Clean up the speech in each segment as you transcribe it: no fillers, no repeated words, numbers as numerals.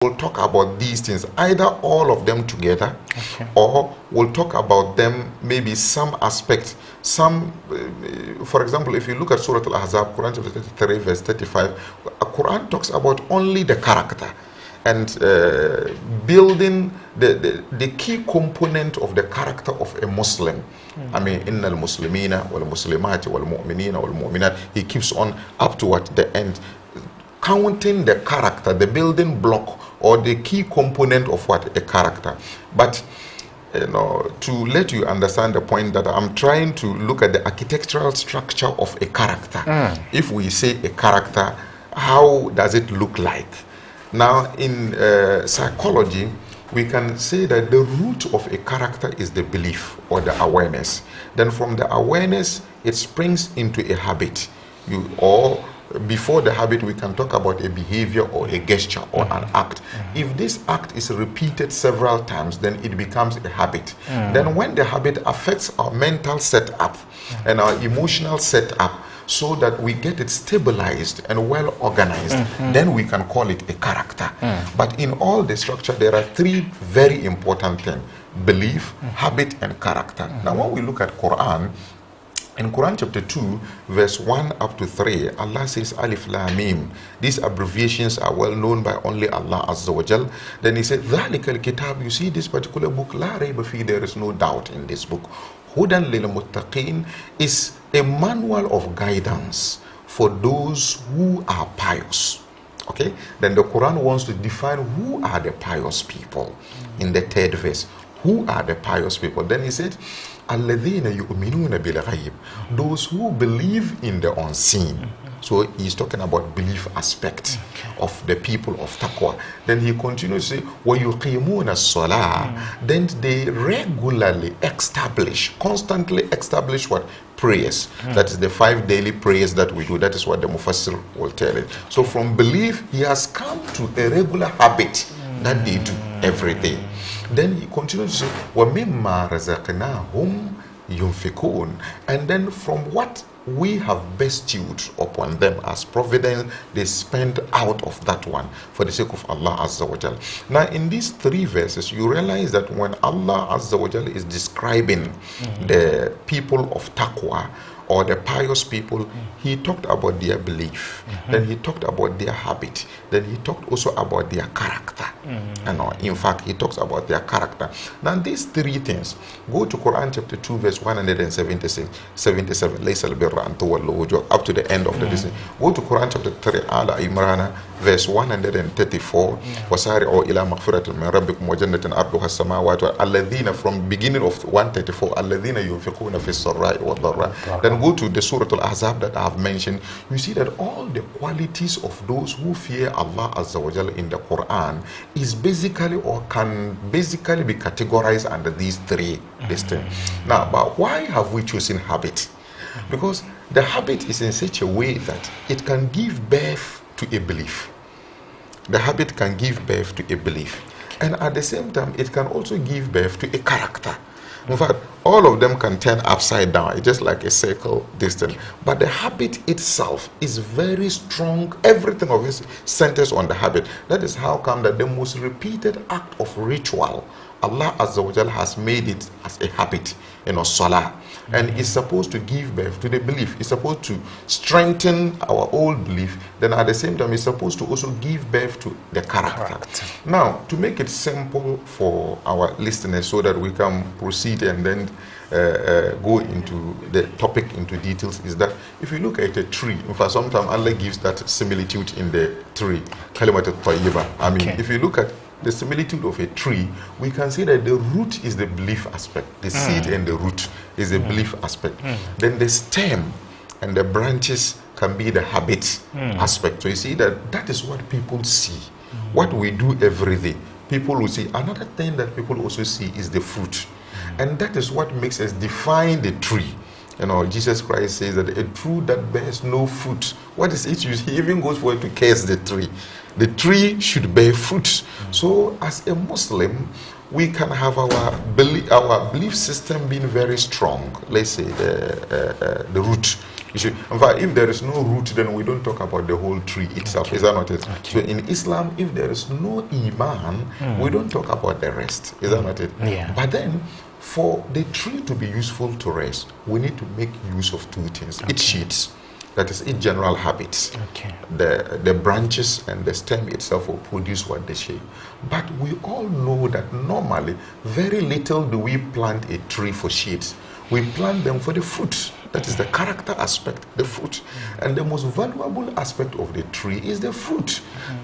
we'll talk about these things, either all of them together, Okay. or we'll talk about them, maybe some aspect. Some, for example, if you look at Surah Al-Ahzab, Quran chapter 33, verse 35, Quran talks about only the character and building the key component of the character of a Muslim. I mean, innal muslimina wal muslimati wal mu'minina wal mu'minat. He keeps on up to what the end, counting the character, the building block, or the key component of what a character. But to let you understand the point, that I'm trying to look at the architectural structure of a character. If we say a character, how does it look like? Now, in psychology, we can say that the root of a character is the belief or the awareness. Then from the awareness, it springs into a habit. Or before the habit, we can talk about a behavior or a gesture or an act. If this act is repeated several times, then it becomes a habit. Then when the habit affects our mental setup and our emotional setup, so that we get it stabilized and well organized, then we can call it a character. But in all the structure, there are three very important things: belief, habit, and character. Now, when we look at Quran, in Quran chapter 2, verse 1 up to 3, Allah says Alif Lam Mim. These abbreviations are well known by only Allah Azza wa Jal. Then he said, ذَلِكَ الْكِتَابُ. You see this particular book, لَا رَيْبَ فِيهِ. There is no doubt in this book. Hudan lil muttaqin is a manual of guidance for those who are pious. Okay? Then the Quran wants to define who are the pious people in the third verse. Who are the pious people? Then he said, الَّذِينَ يُؤْمِنُونَ بِالْغَيْبِ. Those who believe in the unseen. So he's talking about belief aspect of the people of taqwa. Then he continues to say, وَيُقِيمُونَ الصَّلَاةِ. Then they regularly establish, constantly establish what? Prayers. That is the 5 daily prayers that we do. That is what the Mufassir will tell it. So from belief, he has come to a regular habit that they do every day. Then he continues to say, وَمِمَّا رَزَقْنَاهُمْ يُنْفِقُونَ. And then from what we have bestowed upon them as providence, they spend out of that one for the sake of Allah Azza wa Jal. Now, in these 3 verses, you realize that when Allah Azza wa Jal is describing the people of taqwa, or the pious people, he talked about their belief, then he talked about their habit, then he talked also about their character. In fact, he talks about their character. Now, these 3 things, go to Quran chapter 2, verse 177, لَيْسَ الْبِرَّ أَن تُوَلُّوا وُجُوهَكُمْ, up to the end of the lesson. Go to Quran chapter 3, Al Imran, verse 134, وَسَارِعُوا إِلَى مَغْفِرَةٍ مِّن رَبِّكُمْ وَجَنَّةٍ أَرْضُهَا السَّمَاوَاتُ الَّذِينَ, from beginning of 134, الَّذِينَ يُنْفِقُونَ فِي السَّرَّاءِ وَالضَّرَّاءِ. Then go to the Surah Al-Ahzab that I have mentioned. You see that all the qualities of those who fear Allah Azza wa Jalla in the Quran is basically, or can basically be categorized under these 3 things. Now, but why have we chosen habit? Because the habit is in such a way that it can give birth to a belief. The habit can give birth to a belief. And at the same time, it can also give birth to a character. In fact, all of them can turn upside down. It's just like a circle distance. But the habit itself is very strong. Everything of it centers on the habit. That is how come that the most repeated act of ritual, Allah Azza wa Jalla has made it as a habit, salah. And it's supposed to give birth to the belief. It's supposed to strengthen our old belief. Then at the same time, it's supposed to also give birth to the character. Now, to make it simple for our listeners so that we can proceed and then go into the topic into details, is that if you look at a tree, in fact, sometimes Allah gives that similitude in the tree, Kalimat al-Tayyibah. I mean, if you look at the similitude of a tree, we can see that the root is the belief aspect. The seed and the root is the belief aspect. Then the stem and the branches can be the habit aspect. So you see that is what people see. What we do every day, people will see. Another thing that people also see is the fruit. And that is what makes us define the tree. Jesus Christ says that a tree that bears no fruit, what is it? He even goes for it to curse the tree. The tree should bear fruit. So as a Muslim, we can have our belief system being very strong. Let's say the root. You see, in fact, if there is no root, then we don't talk about the whole tree itself. Okay. Is that not it? Okay. So in Islam, if there is no iman, we don't talk about the rest. Is that not it? Yeah. But then, for the tree to be useful to us, we need to make use of two things. Its shades, that is, its general habits. Okay. The branches and the stem itself will produce what they shape. But we all know that normally, very little do we plant a tree for shades. We plant them for the fruit. That is the character aspect, the fruit. And the most valuable aspect of the tree is the fruit.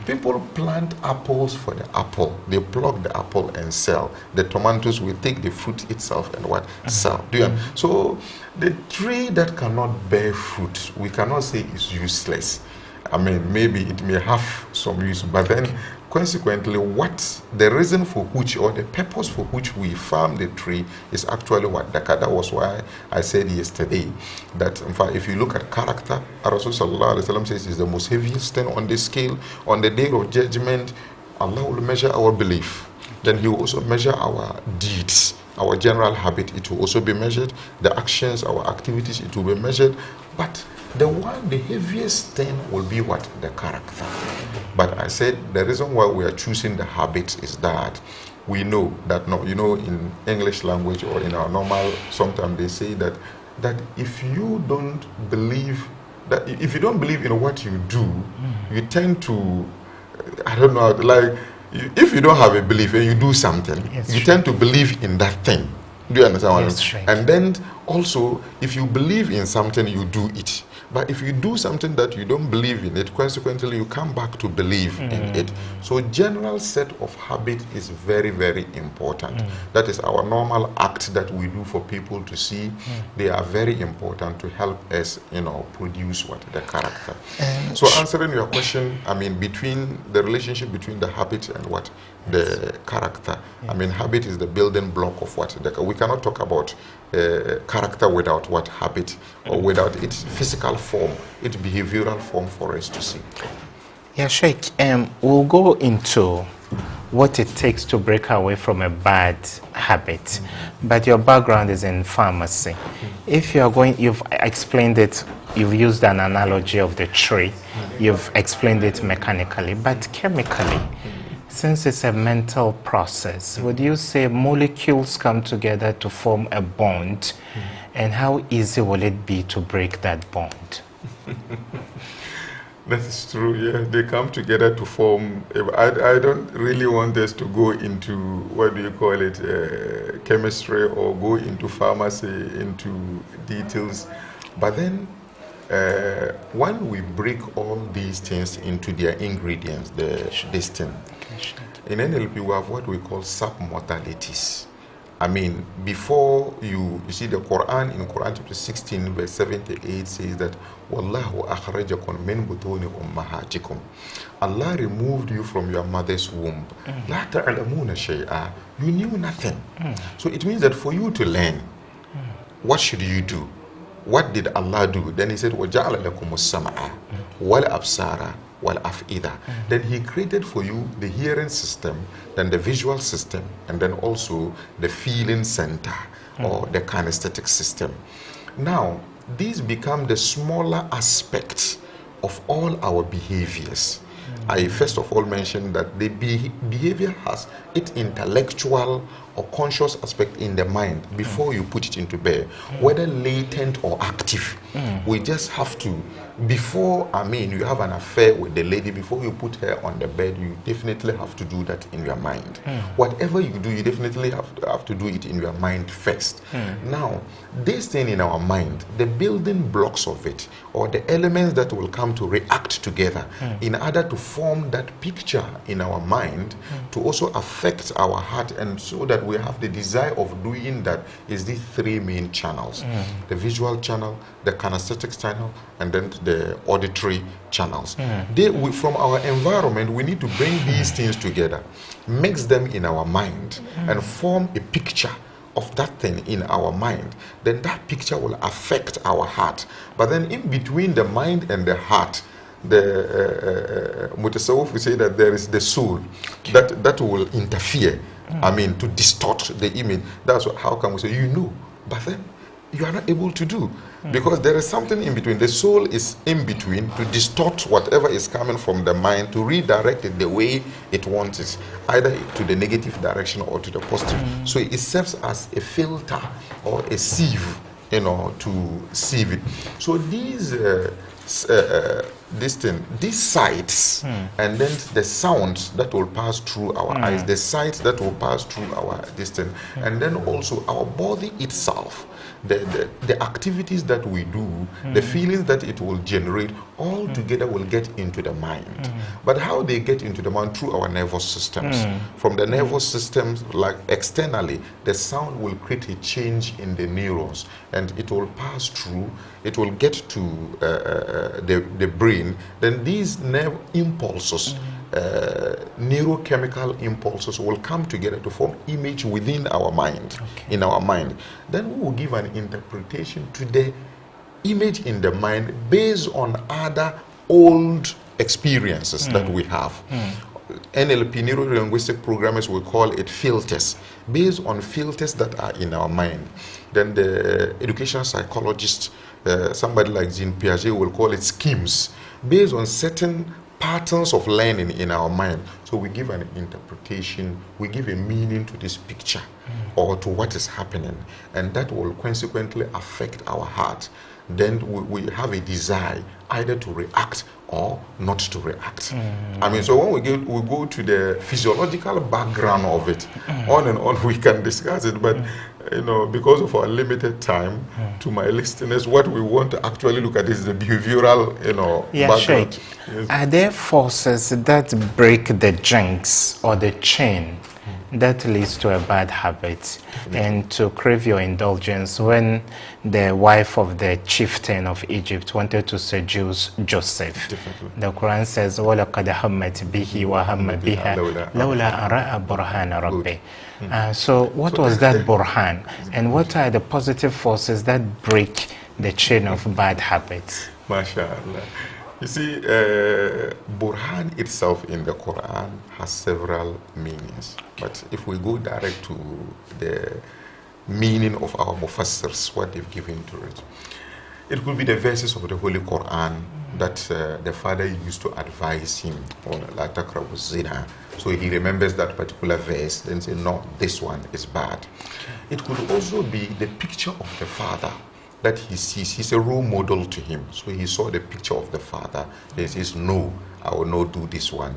People plant apples for the apple. They pluck the apple and sell. The tomatoes will take the fruit itself and what? Sell. Do you understand? So the tree that cannot bear fruit, we cannot say is useless. I mean, maybe it may have some use, but then consequently, what the reason for which or the purpose for which we farm the tree is actually what that was why I said yesterday that in fact, if you look at character, Rasulullah says is the most heaviest thing on the scale. On the day of judgment, Allah will measure our belief. Then He will also measure our deeds, our general habit. It will also be measured. The actions, our activities, it will be measured. But the heaviest thing will be what? The character. But I said the reason why we are choosing the habits is that we know that, no, you know, in English language or in our normal, sometimes they say that if you don't believe, that if you don't believe in what you do, you tend to, I don't know, like, if you don't have a belief and you do something, you tend to believe in that thing. Do you understand what I mean? And then also, if you believe in something, you do it. But if you do something that you don't believe in it, consequently, you come back to believe in it. So general set of habit is very, very important. That is our normal act that we do for people to see. They are very important to help us, you know, produce what? The character. So answering your question, I mean, between the relationship between the habit and what? The character. I mean, habit is the building block of what? We cannot talk about character without what? Habit, or without its physical form, its behavioral form for us to see. Yeah, Sheikh, we'll go into what it takes to break away from a bad habit. But your background is in pharmacy. If you're going, you've explained it, you've used an analogy of the tree, you've explained it mechanically, but chemically, since it's a mental process, would you say molecules come together to form a bond? And how easy will it be to break that bond? That is true, yeah. They come together to form. I don't really want us to go into, what do you call it, chemistry, or go into pharmacy, into details. But then, when we break all these things into their ingredients, this thing, in NLP we have what we call submodalities. I mean, before you see the Quran, in Quran chapter 16 verse 78 says that Wallahu akhrajakum min butuni ummahatikum. Allah removed you from your mother's womb. La ta'lamuna shay'a. You knew nothing. So it means that for you to learn, what should you do? What did Allah do? Then He said, وَجَعَلَ لَكُمُ السَّمْعَ وَالْأَبْصَارَ وَالْأَفْئِدَةَ. Then He created for you the hearing system, then the visual system, and then also the feeling center, or the kinesthetic system. Now, these become the smaller aspects of all our behaviors. I first of all mentioned that the behavior has its intellectual or conscious aspect in the mind before you put it into bear, whether latent or active. We just have to, before, I mean, you have an affair with the lady, before you put her on the bed, you definitely have to do that in your mind. Whatever you do, you definitely have to do it in your mind first. Now, this thing in our mind, the building blocks of it, or the elements that will come to react together in order to form that picture in our mind to also affect our heart, and so that we have the desire of doing that, is these three main channels: the visual channel, the kinesthetic channel, and then the auditory channels. From our environment, we need to bring these things together, mix them in our mind, and form a picture of that thing in our mind. Then that picture will affect our heart. But then in between the mind and the heart, the Mutasawwif will say that there is the soul that will interfere, I mean, to distort the image. That's how can we say, you know, but then you are not able to do, because there is something in between. The soul is in between to distort whatever is coming from the mind, to redirect it the way it wants it, either to the negative direction or to the positive. So it serves as a filter or a sieve, you know, to sieve it. So these these sights, and then the sounds that will pass through our eyes, the sights that will pass through our distance, and then also our body itself, the activities that we do, the feelings that it will generate, all together will get into the mind. But how they get into the mind? Through our nervous systems. From the nervous systems, like externally, the sound will create a change in the neurons, and it will pass through, it will get to the brain. Then these nerve impulses, neurochemical impulses, will come together to form image within our mind, in our mind. Then we will give an interpretation to the image in the mind based on other old experiences that we have. NLP, neuro-linguistic programmers, will call it filters, based on filters that are in our mind. Then the educational psychologist, somebody like Jean Piaget, will call it schemes, based on certain patterns of learning in our mind. So we give an interpretation, we give a meaning to this picture or to what is happening, and that will consequently affect our heart. Then we have a desire either to react or not to react. I mean, so when we go to the physiological background of it, on and on we can discuss it, but you know, because of our limited time, to my listeners, what we want to actually look at is the behavioral, you know, background. Sheikh, yes. Are there forces that break the jinx or the chain that leads to a bad habit? And to crave your indulgence, when the wife of the chieftain of Egypt wanted to seduce Joseph, the Quran says, وَلَقَدْ هَمَّتْ بِهِ وَهَمَّ بِهَا لَوْلَا أَن رَأَى بُرْهَانَ رَبِّهِ. So what was that burhan, and what are the positive forces that break the chain of bad habits? MashaAllah. You see, Burhan itself in the Quran has several meanings. But if we go direct to the meaning of our Mufassirs, what they've given to it, it could be the verses of the Holy Quran that the father used to advise him on La taqrabu zina. So he remembers that particular verse, then say, no, this one is bad. It could also be the picture of the father that he sees. He's a role model to him. So he saw the picture of the father. He says, no, I will not do this one.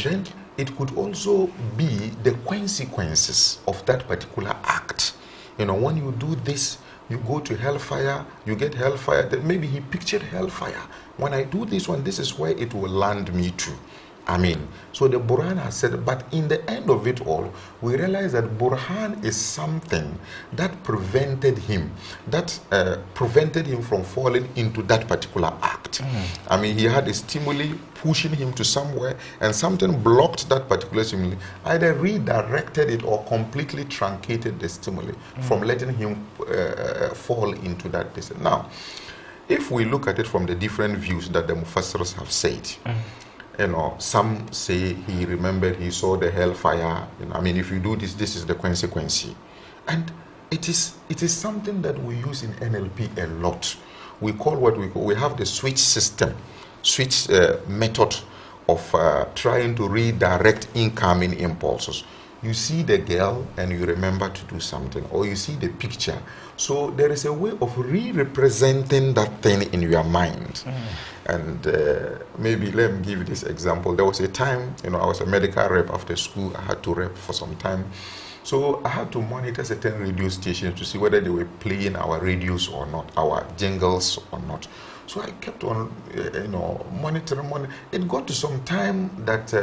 Then it could also be the consequences of that particular act. You know, when you do this, you go to hellfire, you get hellfire. Then maybe he pictured hellfire. When I do this one, this is where it will land me to. I mean, so the Burhan has said, but in the end of it all, we realize that Burhan is something that prevented him from falling into that particular act. I mean, he had a stimuli pushing him to somewhere, and something blocked that particular stimuli, either redirected it or completely truncated the stimuli from letting him fall into that distance. Now, if we look at it from the different views that the Mufassirs have said, you know, some say he remembered, he saw the hellfire. You know, I mean, if you do this, this is the consequence. And it is something that we use in NLP a lot. We call what we call, we have the switch system, switch method of trying to redirect incoming impulses. You see the girl and you remember to do something, or you see the picture. So there is a way of re-representing that thing in your mind. And maybe let me give you this example. There was a time, you know, I was a medical rep after school. I had to rep for some time. So I had to monitor certain radio stations to see whether they were playing our radios or not, our jingles or not. So I kept on, you know, monitoring. It got to some time that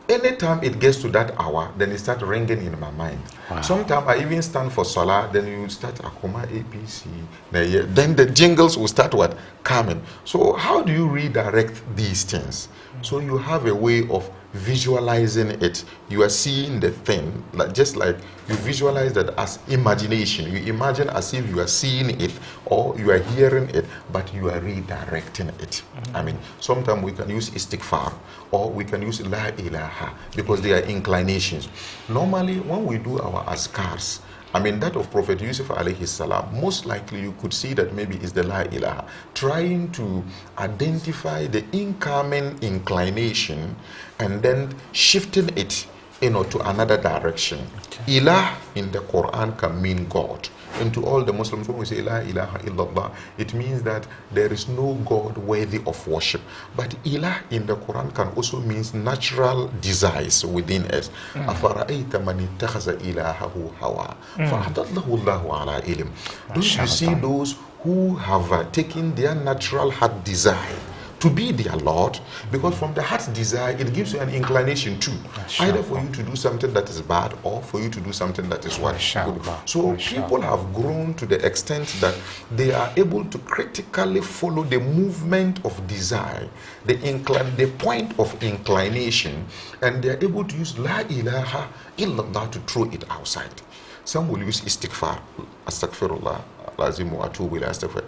anytime it gets to that hour, then it starts ringing in my mind. Wow. Sometimes I even stand for Salah, then you start Akuma, APC. Then the jingles will start what? Coming. So how do you redirect these things? So you have a way of visualizing it. You are seeing the thing, like, just like you visualize that as imagination. You imagine as if you are seeing it or you are hearing it, but you are redirecting it. I mean, sometimes we can use istighfar or we can use la ilaha because they are inclinations. Normally, when we do our azkars, I mean, that of Prophet Yusuf alayhi salam, most likely you could see that maybe is the La ilaha, trying to identify the incoming inclination and then shifting it, to another direction. Okay. Ilah in the Quran can mean God. And to all the Muslims, when we say La ilaha illallah, it means that there is no God worthy of worship. But ilah in the Quran can also mean natural desires within us. أَفَرَأَيْتَ مَنِ اتَّخَذَ إِلَهَهُ هَوَى فَأَضَلَّهُ اللَّهُ عَلَىٰ عِلْمٍ. Don't you see those who have taken their natural heart desire to be their Lord? Because from the heart's desire, it gives you an inclination too, either for you to do something that is bad or for you to do something that is what good. So people have grown to the extent that they are able to critically follow the movement of desire, the point of inclination, and they are able to use La ilaha illallah to throw it outside. Some will use istighfar, astaghfirullah,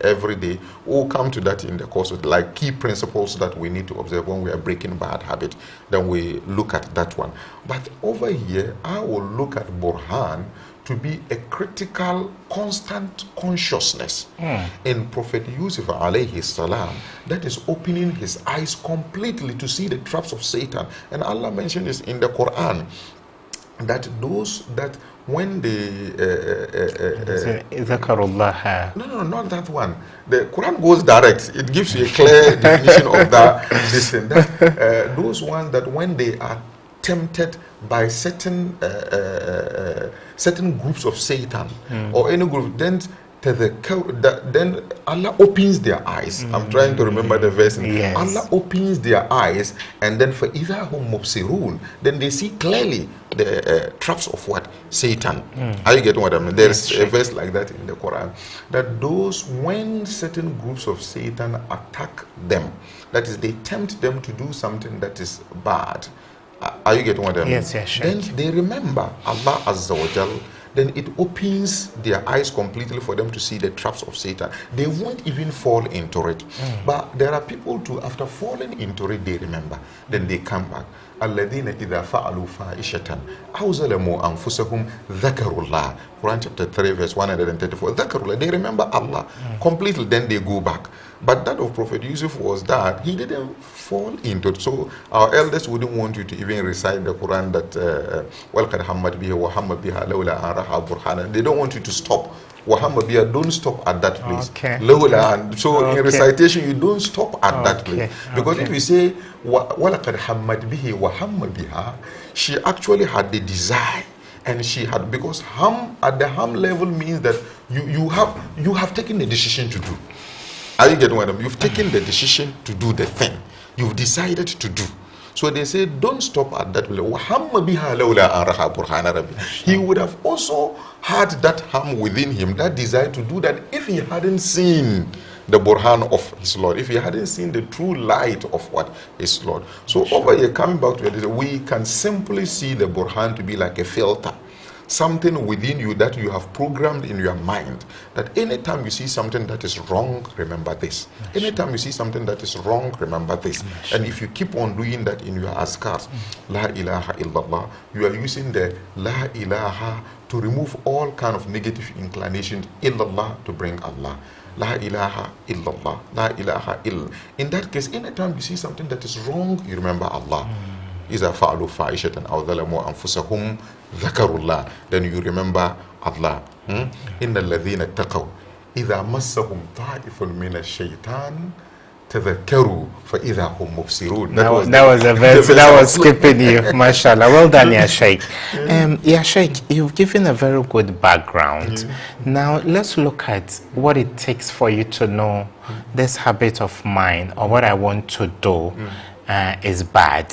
every day. We'll come to that in the course of like key principles that we need to observe when we are breaking bad habit. Then we look at that one. But over here, I will look at Burhan to be a critical, constant consciousness in Prophet Yusuf alayhi salam that is opening his eyes completely to see the traps of Satan. And Allah mentioned this in the Quran, that those that when they no, not that one. The Quran goes direct. It gives you a clear definition of that. Those ones that when they are tempted by certain certain groups of Satan or any group, then Allah opens their eyes. I'm trying to remember the verse. Yes. Allah opens their eyes, and then for إِذَا هُمْ مُبْصِرُونَ, then they see clearly the traps of what? Satan. Are you getting what I mean? There's a verse like that in the Quran, that those, when certain groups of Satan attack them, that is, they tempt them to do something that is bad. Are you getting what I mean? Yes, yes, sure. Then they remember Allah Azza wa Jal, then it opens their eyes completely for them to see the traps of Satan. They won't even fall into it. But there are people too, after falling into it, they remember. Then they come back. الَّذِينَ إِذَا فَعَلُوا فَاحِشَةً أَوْ ظَلَمُوا أَنفُسَهُمْ ذَكَرُوا اللَّهَ. Quran chapter 3 verse 134. ذَكَرُوا اللَّهَ. They remember Allah completely, then they go back. But that of Prophet Yusuf was that he didn't fall into it. So our elders wouldn't want you to even recite the Quran that وَلْقَدْ حَمَّدْ بِهِ وَحَمَّدْ بِهَا لَوْلَا أَنْ رَأَى بُرْهَانًا. They don't want you to stop. Wahamabiyah, don't stop at that place. Okay. So in recitation, you don't stop at that place. Because if you say وَلَقَدْ حَمَّدْ بِهِ وَحَمَّ بِهَا, she actually had the desire, and she had, because ham at the ham level means that you have taken the decision to do. Are you getting what I mean? You've taken the decision to do the thing. You've decided to do. So they say, don't stop at that level. He would have also had that ham within him, that desire to do that, if he hadn't seen the burhan of his Lord, if he hadn't seen the true light of what is Lord. So over here, coming back to it, we can simply see the burhan to be like a filter. Something within you that you have programmed in your mind, that anytime you see something that is wrong, remember this. Anytime you see something that is wrong, remember this. And if you keep on doing that in your azkars, La ilaha illallah, you are using the La ilaha to remove all kind of negative inclinations, illallah to bring Allah. La ilaha illallah, la ilaha ill. In that case, anytime you see something that is wrong, you remember Allah. إِذَا فَعَلُوا فَاحِشَةً أَوْ ظَلَمُوا أَنفُسَهُمْ ذَكَرُوا اللَّهَ. Then you remember Allah. إِنَّ الَّذِينَ اتَّقَوْا إِذَا مَسَّهُمْ طَائِفٌ مِنَ الشَّيْطَانِ تَذَكَّرُوا فَإِذَا هُمْ مُبْصِرُونَ. That was a verse that was skipping you. MashaAllah. Well done, Ya Sheikh. Ya Sheikh, you've given a very good background. Now let's look at what it takes for you to know this habit of mine, or what I want to do is bad.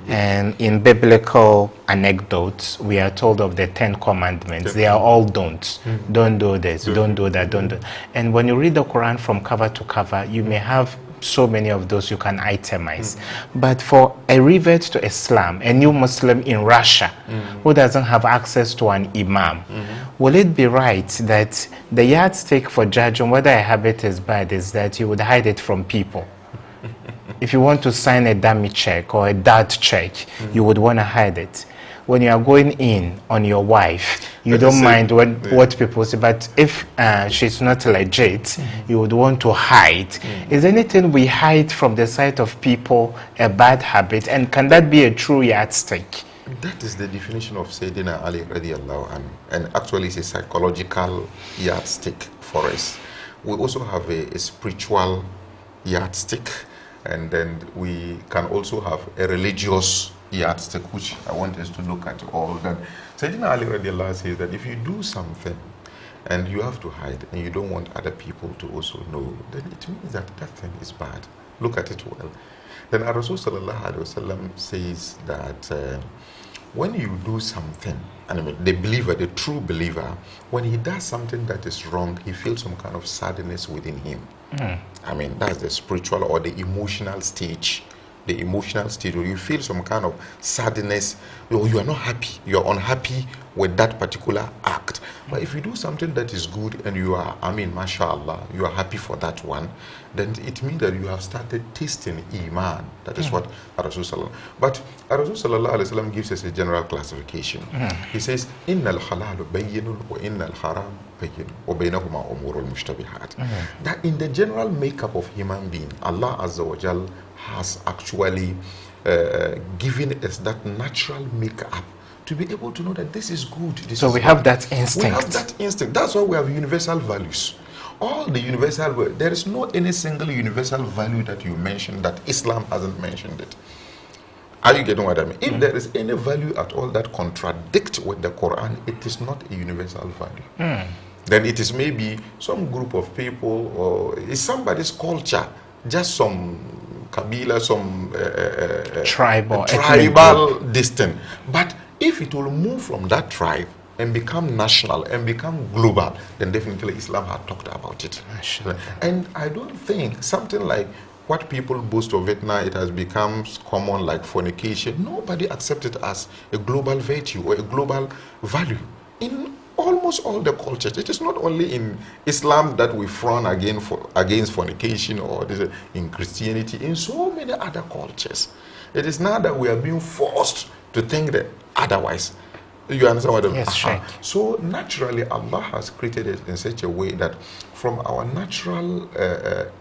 And in biblical anecdotes, we are told of the 10 commandments. They are all don'ts. Don't do this, don't do that, don't do. And when you read the Quran from cover to cover, you may have so many of those you can itemize. But for a revert to Islam, a new Muslim in Russia who doesn't have access to an imam, will it be right that the yardstick for judging whether a habit is bad is that you would hide it from people? If you want to sign a dummy check or a dart check, you would want to hide it. when you are going in on your wife, you Let us don't say- mind what people say, but if she's not legit, you would want to hide. Is anything we hide from the sight of people a bad habit, and can that be a true yardstick? That is the definition of Sayyidina Ali radiallahu anhu, and actually it's a psychological yardstick for us. We also have a spiritual yardstick, and then we can also have a religious yardstick, which I want us to look at all. That Sayyidina Ali radiallahu anhu says that if you do something and you have to hide and you don't want other people to also know, then it means that that thing is bad. Look at it well. Then our Rasul sallallahu alaihi wasallam says that when you do something, and I mean, the believer, the true believer, when he does something that is wrong, he feels some kind of sadness within him. I mean, that's the spiritual or the emotional stage. The emotional stage where you feel some kind of sadness, or you are not happy, you are unhappy with that particular act. But if you do something that is good and you are, I mean, mashallah, you are happy for that one, then it means that you have started tasting iman. That is what Rasul. But Rasul sallallahu alaihi wasallam gives us a general classification. He says, "Innal halalu bayyinun wa innal haram bayyinun wa baynahuma umurul mushtabihat." That in the general makeup of human being, Allah Azza wa Jal has actually given us that natural makeup to be able to know that this is good. So we have that instinct. We have that instinct. That's why we have universal values. All the universal, there is no any single universal value that you mentioned that Islam hasn't mentioned it. Are you getting what I mean? If there is any value at all that contradicts with the Quran, it is not a universal value. Then it is maybe some group of people, or it's somebody's culture, just some kabila, some tribal distant. But if it will move from that tribe and become national and become global, then definitely Islam had talked about it. And I don't think something like what people boast of it now, it has become common, like fornication. Nobody accepts it as a global virtue or a global value. In almost all the cultures, it is not only in Islam that we frown against fornication, or in Christianity, in so many other cultures. It is now that we are being forced to think that otherwise. You understand what I mean? Yes, Sheikh. So naturally, Allah has created it in such a way that from our natural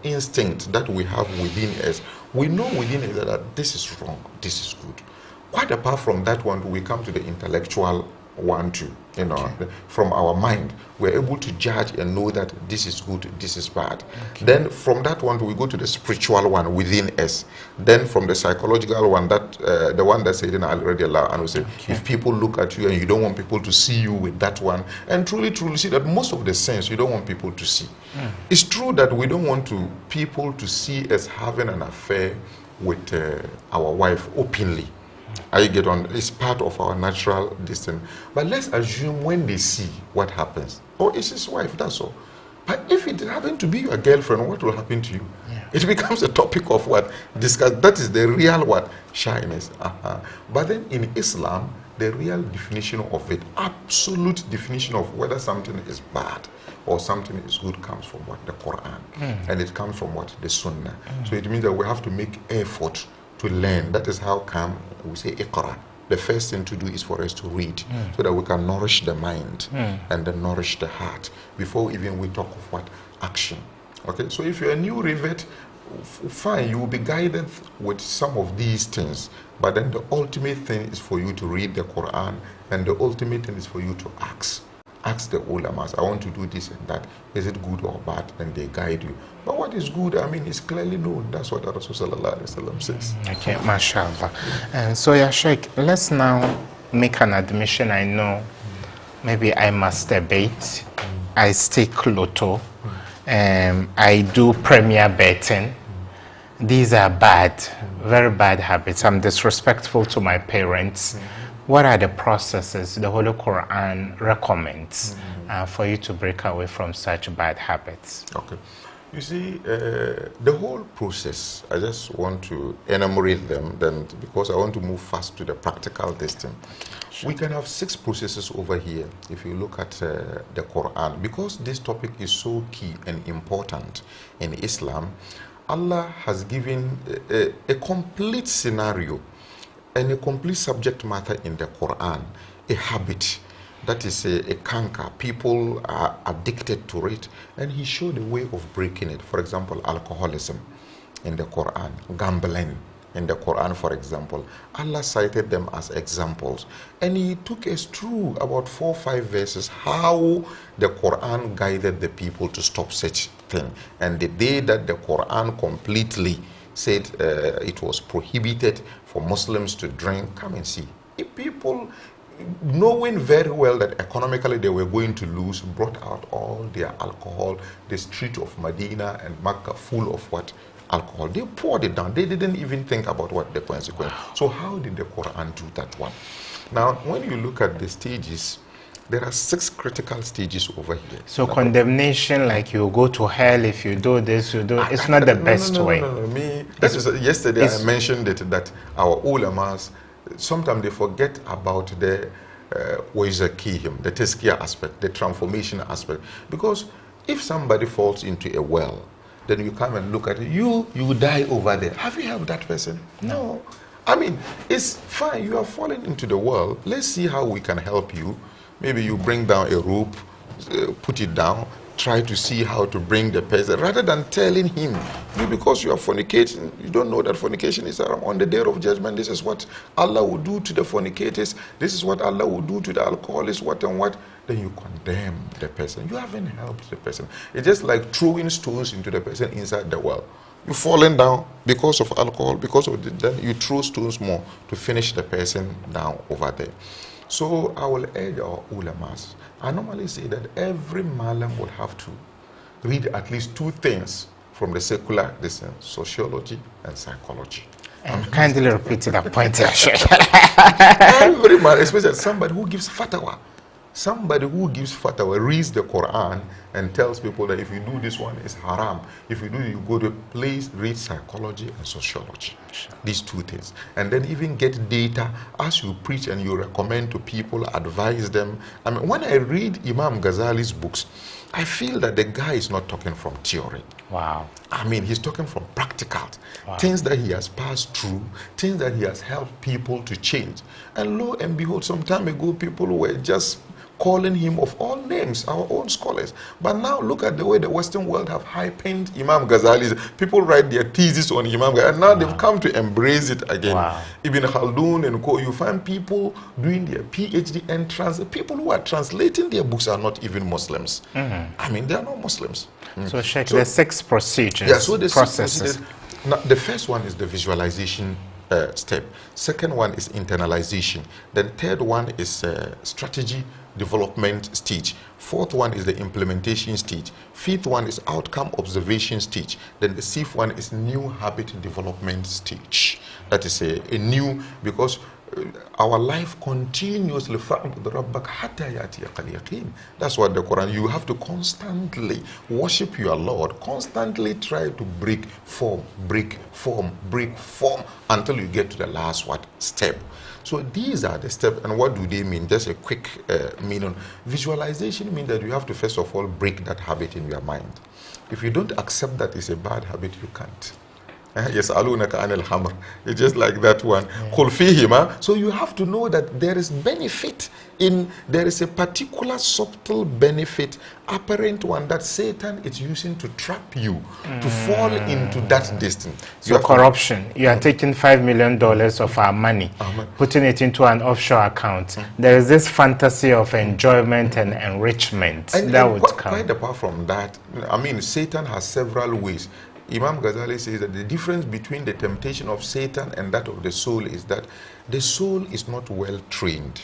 instinct that we have within us, we know within us that this is wrong, this is good. Quite apart from that one, we come to the intellectual one too. You know, from our mind, we're able to judge and know that this is good, this is bad. Then from that one, we go to the spiritual one within us. Then from the psychological one, that the one that Sayyidina Ali radiallahu anhu said, if people look at you and you don't want people to see you with that one, and truly see that most of the sins you don't want people to see. It's true that we don't want people to see us having an affair with our wife openly. I get on, it's part of our natural destiny. But let's assume when they see what happens. Oh, it's his wife, that's all. But if it happened to be your girlfriend, what will happen to you? It becomes a topic of what? Discuss. That is the real what? Shyness. But then in Islam, the real definition of it, absolute definition of whether something is bad or something is good, comes from what? The Quran. And it comes from what? The Sunnah. So it means that we have to make effort to learn. That is how come we say Iqra. The first thing to do is for us to read, so that we can nourish the mind and then nourish the heart before even we talk of what? Action. Okay, so if you're a new revert, fine, you will be guided with some of these things, but then the ultimate thing is for you to read the Quran, and the ultimate thing is for you to ask the ulamas, I want to do this and that. Is it good or bad? And they guide you. But what is good, I mean, it's clearly known. That's what the Rasul sallallahu alaihi wasallam says. Okay, mashallah. And so, yeah, Sheikh, let's now make an admission. I know maybe I masturbate, I stick lotto, I do premier betting. These are bad, very bad habits. I'm disrespectful to my parents. What are the processes the Holy Quran recommends for you to break away from such bad habits? Okay. You see, the whole process, I just want to enumerate them, then, because I want to move fast to the practical testing. We can have 6 processes over here if you look at the Quran. Because this topic is so key and important in Islam, Allah has given a complete scenario and a complete subject matter in the Quran, a habit that is a canker. People are addicted to it, and he showed a way of breaking it. For example, alcoholism in the Quran, gambling in the Quran, for example. Allah cited them as examples, and he took us through about 4 or 5 verses how the Quran guided the people to stop such thing. And the day that the Quran completely said it was prohibited for Muslims to drink, come and see. If people, knowing very well that economically they were going to lose, brought out all their alcohol, the street of Medina and Makkah full of what? Alcohol. They poured it down. They didn't even think about what the consequence. So how did the Quran do that one? Now, when you look at the stages, there are 6 critical stages over here. So condemnation, like you go to hell if you do this, you do, it's not the best way. Me, that is, yesterday I mentioned it, that our ulamas, sometimes they forget about the wayzakihim, the tazkiyah aspect, the transformation aspect. Because if somebody falls into a well, then you come and look at it, you die over there. Have you helped that person? No. I mean, it's fine, you are falling into the well. Let's see how we can help you. Maybe you bring down a rope, put it down, try to see how to bring the person, rather than telling him, because you are fornicating, you don't know that fornication is haram. On the day of judgment, this is what Allah will do to the fornicators, this is what Allah will do to the alcoholics, what and what. Then you condemn the person. You haven't helped the person. It's just like throwing stones into the person inside the well. You've fallen down because of alcohol, because of then you throw stones more to finish the person down over there. So I will urge our ulamas. I normally say that every malam will have to read at least 2 things from the secular, sociology and psychology. And kindly repeat that point. Every man, especially somebody who gives fatwa. Somebody who gives fatwa, reads the Quran and tells people that if you do this one, it's haram. If you do, you go to a place, read psychology and sociology. These 2 things. And then even get data as you preach and you recommend to people, advise them. I mean, when I read Imam Ghazali's books, I feel that the guy is not talking from theory. Wow. I mean, he's talking from practical. Wow. Things that he has passed through, things that he has helped people to change. And lo and behold, some time ago, people were just calling him of all names, our own scholars. But now look at the way the Western world have hyped Imam Ghazali. People write their thesis on Imam Ghazali, and now they've come to embrace it again. Wow. Ibn Khaldun and co, you find people doing their PhD entrance. People who are translating their books are not even Muslims. I mean, they are not Muslims. So, Sheikh, the 6 procedures, yeah, so the processes. Now, the first one is the visualization step. Second one is internalization. Then third one is strategy development stage. Fourth one is the implementation stage. Fifth one is outcome observation stage. Then the 6th one is new habit development stage. That is a new, because our life continuously, that's what the Quran, you have to constantly worship your Lord, constantly try to break form, until you get to the last step. So these are the steps, and what do they mean? Just a quick meaning. Visualization means that you have to first of all break that habit in your mind. If you don't accept that it's a bad habit, you can't. يسألونك عن الخمر. It's just like that one. قل فيهما. So you have to know that there is benefit there is a particular subtle benefit, apparent one, that Satan is using to trap you to fall into that distance. So corruption. You are taking $5 million of our money, putting it into an offshore account. There is this fantasy of enjoyment and enrichment that would come. Quite apart from that, I mean, Satan has several ways. Imam Ghazali says that the difference between the temptation of Satan and that of the soul is that the soul is not well trained.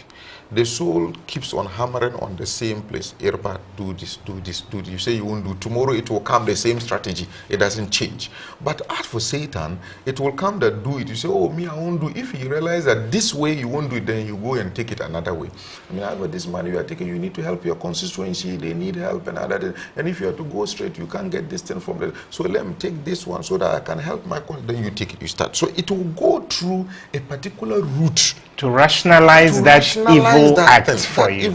The soul keeps on hammering on the same place. Irba, do this, do this, do this. You say you won't do. Tomorrow it will come the same strategy. It doesn't change. But as for Satan, it will come that do it. You say, oh, me, I won't do. If you realize that this way you won't do it, then you go and take it another way. I mean, I've got this money you are taking. You need to help your constituency. They need help and other. And if you have to go straight, you can't get this thing from there. So let me take this one so that I can help my constituency. Then you take it, you start. So it will go through a particular route to rationalize that evil act for you.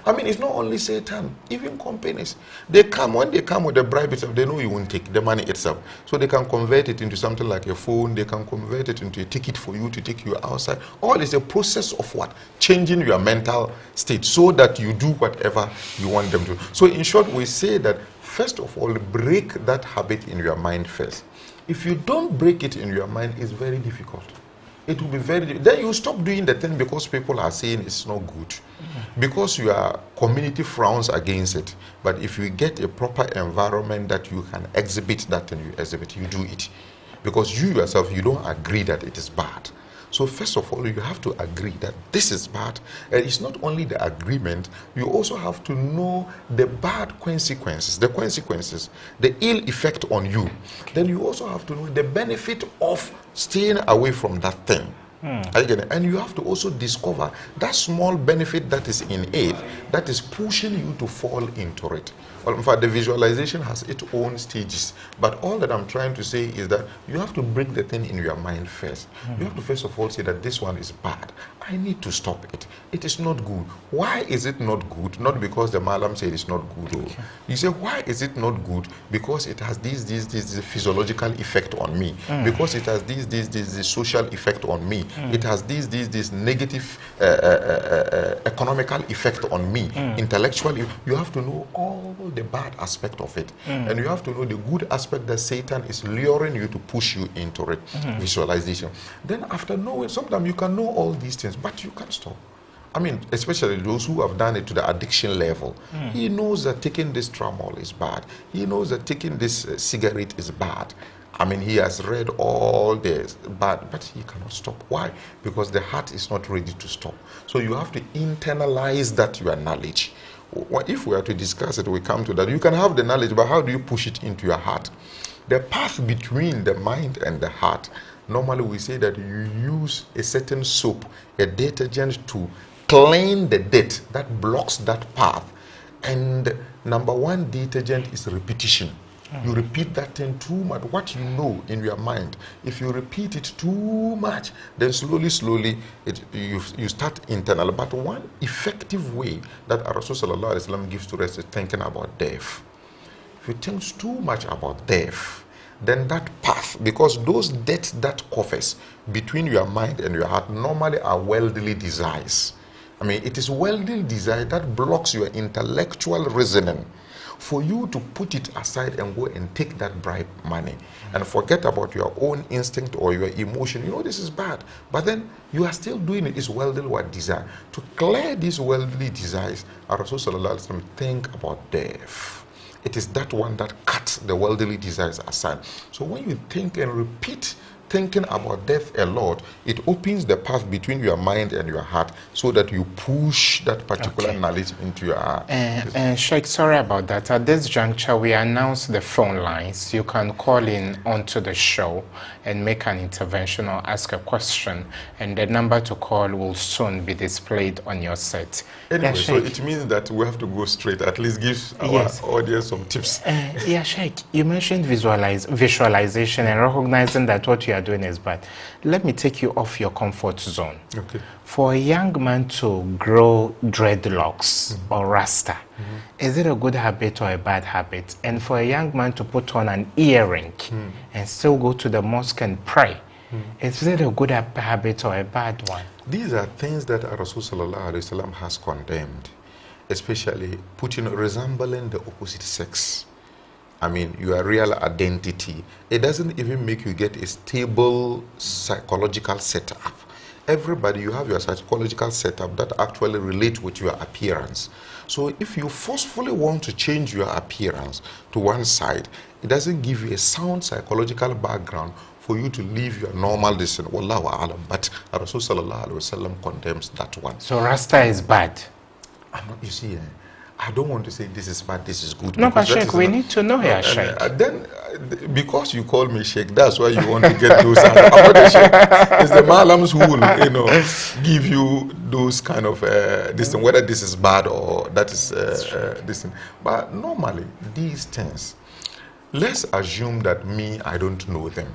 I mean, it's not only Satan, even companies. They come, when they come with the bribe itself, they know you won't take the money itself. So they can convert it into something like a phone, they can convert it into a ticket for you to take you outside. All is a process of what? Changing your mental state so that you do whatever you want them to. So in short, we say that, first of all, break that habit in your mind first. If you don't break it in your mind, it's very difficult. It will be very, then you stop doing the thing because people are saying it's not good, because your community frowns against it. But if you get a proper environment that you can exhibit that and you exhibit, you do it, because you yourself, you don't agree that it is bad. So first of all, you have to agree that this is bad. And it's not only the agreement, you also have to know the bad consequences, the ill effect on you. Then you also have to know the benefit of staying away from that thing. Again, and you have to also discover that small benefit that is in it, that is pushing you to fall into it. Well, in fact, the visualization has its own stages. But all that I'm trying to say is that you have to break the thing in your mind first. You have to first of all say that this one is bad. I need to stop it. It is not good. Why is it not good? Not because the Malam said it's not good. Okay. You say, why is it not good? Because it has this physiological effect on me. Because it has this social effect on me. It has this negative economical effect on me. Intellectually, you have to know all the bad aspect of it. And you have to know the good aspect that Satan is luring you to push you into it. Visualization. Then after knowing, sometimes you can know all these things, but you can't stop. I mean, especially those who have done it to the addiction level. He knows that taking this Tramadol is bad. He knows that taking this cigarette is bad. I mean, he has read all this, but he cannot stop. Why? Because the heart is not ready to stop. So you have to internalize that your knowledge. If we are to discuss it, we come to that. You can have the knowledge, but how do you push it into your heart? The path between the mind and the heart, normally we say that you use a certain soap, a detergent to clean the dirt that blocks that path. And number one detergent is repetition. You repeat that thing too much, what you know in your mind. If you repeat it too much, then slowly you start internal. But one effective way that Rasul Sallallahu Alaihi Wasallam gives to us is thinking about death. If you think too much about death, then that path, because those debts that covers between your mind and your heart normally are worldly desires. I mean, it is worldly desire that blocks your intellectual reasoning for you to put it aside and go and take that bribe money and forget about your own instinct or your emotion. You know this is bad, but then you are still doing it. It's worldly desire. To clear these worldly desires, Rasul Sallallahu Alaihi Wasallam think about death. It is that one that cuts the worldly desires aside. So when you think and repeat thinking about death a lot, it opens the path between your mind and your heart so that you push that particular knowledge into your heart. Sheikh, sorry about that. At this juncture, we announce the phone lines. You can call in onto the show and make an intervention or ask a question, and the number to call will soon be displayed on your set. Anyway, so it means that we have to go straight, at least give our audience some tips. Yeah, Sheikh, you mentioned visualization and recognizing that what you are doing is bad. Let me take you off your comfort zone. Okay. For a young man to grow dreadlocks or rasta, is it a good habit or a bad habit? And for a young man to put on an earring and still go to the mosque and pray, is it a good habit or a bad one? These are things that Rasul Sallallahu Alaihi Wasallam has condemned, especially resembling the opposite sex. I mean, your real identity. It doesn't even make you get a stable psychological setup. Everybody, you have your psychological setup that actually relates with your appearance. So if you forcefully want to change your appearance to one side, it doesn't give you a sound psychological background for you to leave your normal distance. Wallahu a'lam. But Rasul Sallallahu Alaihi Wasallam condemns that one. So Rasta is bad. You see, I don't want to say this is bad, this is good. No, but Sheikh, we need to know here, Sheikh. Then, because you call me Sheikh, that's why you want to get those. I'm not the Sheikh. It's the Malams who will, give you those kind of this thing, whether this is bad or that is this thing. But normally, these things, let's assume that I don't know them.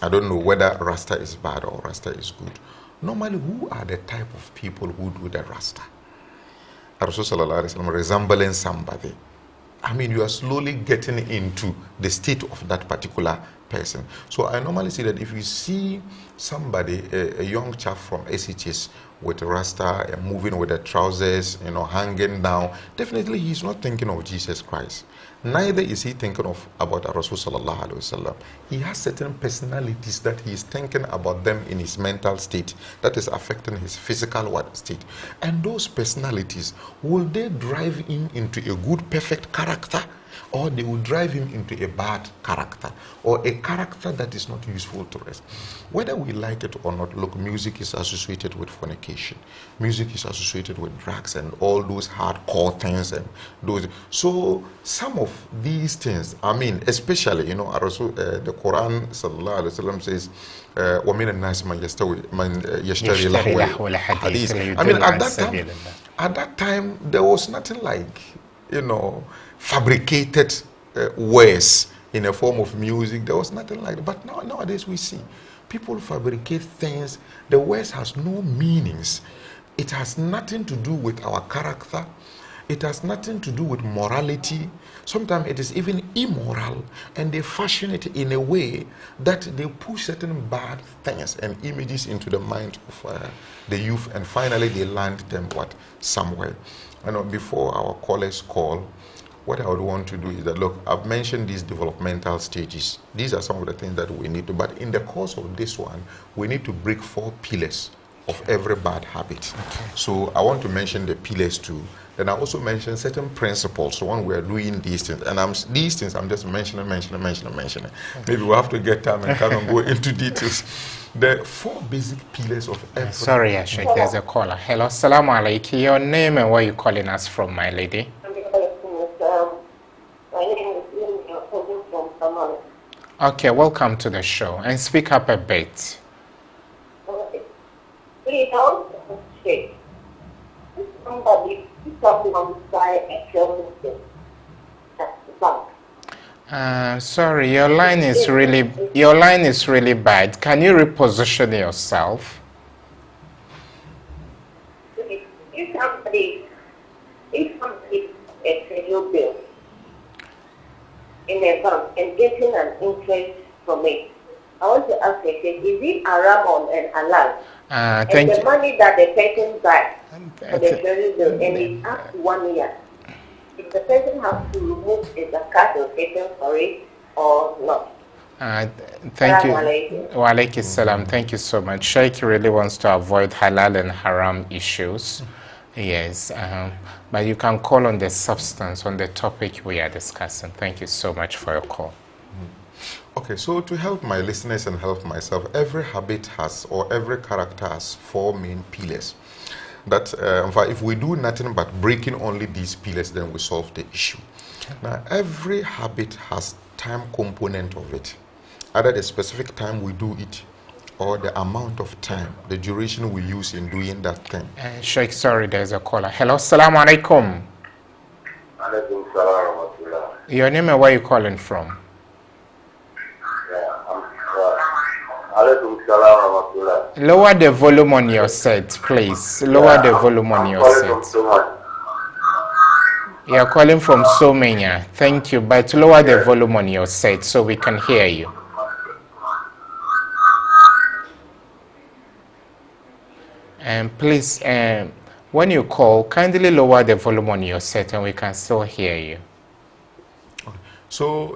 I don't know whether Rasta is bad or Rasta is good. Normally, who are the type of people who do the rasta? Rasul sallallahu alaihi wasallam resembling somebody. I mean, you are slowly getting into the state of that particular person. So I normally say that if you see somebody, a young chap from SHS with a rasta, moving with the trousers, hanging down, definitely he's not thinking of Jesus Christ. Neither is he thinking about Rasul sallallahu alaihi wasallam. He has certain personalities that he is thinking about them in his mental state that is affecting his physical state. And those personalities, will they drive him into a good, perfect character, or they will drive him into a bad character, or a character that is not useful to us? Whether we like it or not, look, music is associated with fornication. Music is associated with drugs and all those hardcore things and those. So some of these things, I mean, especially, the Quran sallallahu alaihi wasallam says, وَمِنَ النَّاسِ مَنْ يَشْتَرِي لَهْوَ الْحَدِيثِ. I mean, at that time, there was nothing like, fabricated words in a form of music. There was nothing like that. But nowadays we see people fabricate things. The words has no meanings. It has nothing to do with our character. It has nothing to do with morality. Sometimes it is even immoral, and they fashion it in a way that they push certain bad things and images into the mind of the youth, and finally they land them somewhere. Before our callers call, what I would want to do is that, look, I've mentioned these developmental stages. These are some of the things that we need to, but in the course of this one, we need to break 4 pillars of every bad habit. Okay. So I want to mention the pillars too. Then I also mention certain principles. So when we are doing these things, and I'm just mentioning. Okay. Maybe we'll have to get time and kind of go into details. The 4 basic pillars of every... Sorry, Ashik, there's a caller. Hello, assalamu alaikum. Your name and where you calling us from, my lady? Okay, welcome to the show, and speak up a bit. Please, I want to say, if somebody buy a shell at the bank. Sorry, your line is really bad. Can you reposition yourself? If somebody a federal bill in a bank and getting an interest from it, I want to ask a question: is it haram and halal? And the money that the person buys for the federal bill, and it's up to 1 year, if the person has to remove the zakat or taken for it or not? Thank you. Wa alaikum salam. Thank you so much. Sheikh really wants to avoid halal and haram issues. Yes, but you can call on the substance, on the topic we are discussing. Thank you so much for your call. Okay, so to help my listeners and help myself, every habit has, or every character has 4 main pillars. That in fact, if we do nothing but breaking only these pillars, then we solve the issue. Okay. Now, every habit has time component of it. Either the specific time we do it, or the amount of time, the duration we use in doing that thing. Sheikh, sorry, there's a caller. Hello, assalamu alaikum. Alaikum salam. Your name and where you calling from? Lower the volume on your set, please. Lower the volume on your set. You are calling from Somenya. Thank you, but lower the volume on your set so we can hear you. And please, when you call, kindly lower the volume on your set and we can still hear you. So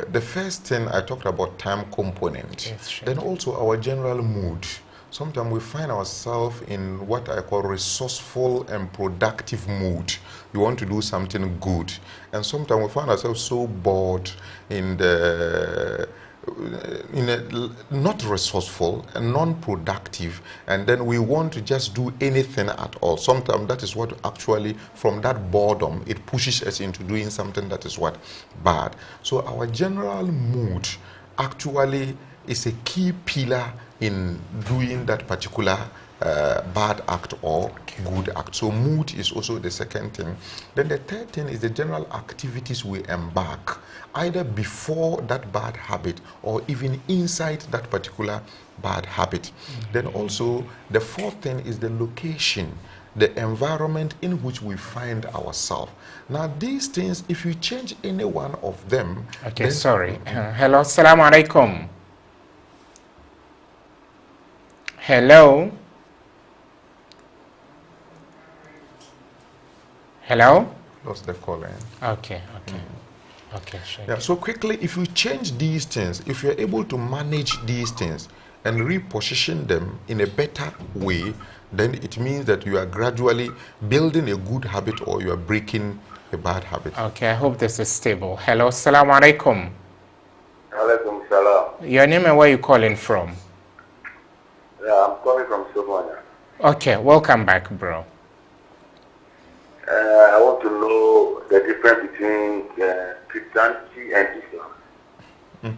the first thing I talked about, time component. Yes, sure. Then also our general mood. Sometimes we find ourselves in what I call resourceful and productive mood. We want to do something good. And sometimes we find ourselves so bored not resourceful and non-productive, and then we want to just do anything at all. Sometimes that is what actually, from that boredom, it pushes us into doing something that is bad. So our general mood actually is a key pillar in doing that particular bad act or good act. So mood is also the second thing. Then the third thing is the general activities we embark, either before that bad habit or even inside that particular bad habit. Then also the fourth thing is the location, the environment in which we find ourselves. Now these things, if you change any one of them... Okay, sorry. Hello, assalamu alaikum. Hello? Hello? Lost the call. Okay. Okay, sure. Yeah, so quickly, if you change these things, if you're able to manage these things and reposition them in a better way, then it means that you are gradually building a good habit or you are breaking a bad habit. Okay, I hope this is stable. Hello, assalamu alaikum. Alaikum salam. Your name and where you calling from? Yeah, I'm calling from Somalia. Okay, welcome back, bro. I want to know the difference between Christianity and Islam.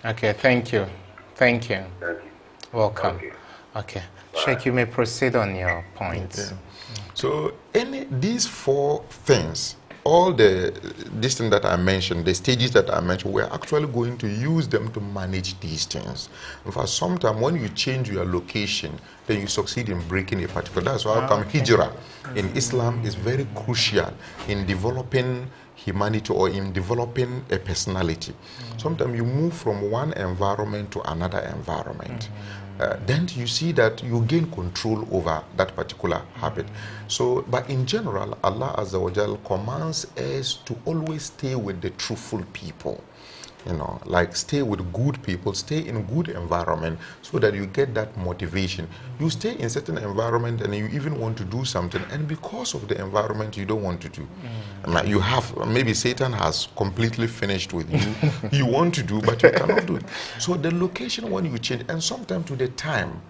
Okay, thank you. Thank you. Thank you. Welcome. Okay. Sheikh, you may proceed on your points. So these four things, all this thing that I mentioned, the stages that I mentioned, we're actually going to use them to manage these things. In fact, sometimes when you change your location, then you succeed in breaking a particular. That's why hijrah in Islam is very crucial in developing humanity or in developing a personality. Sometimes you move from one environment to another environment. Then you see that you gain control over that particular habit. So, but in general, Allah Azza wa Jal commands us to always stay with the truthful people. You know, like stay with good people, stay in good environment so that you get that motivation. You stay in certain environment and you even want to do something, and because of the environment you don't want to do. You have, maybe Satan has completely finished with you. You want to do, but you cannot do it. So the location when you change, and sometimes to the time,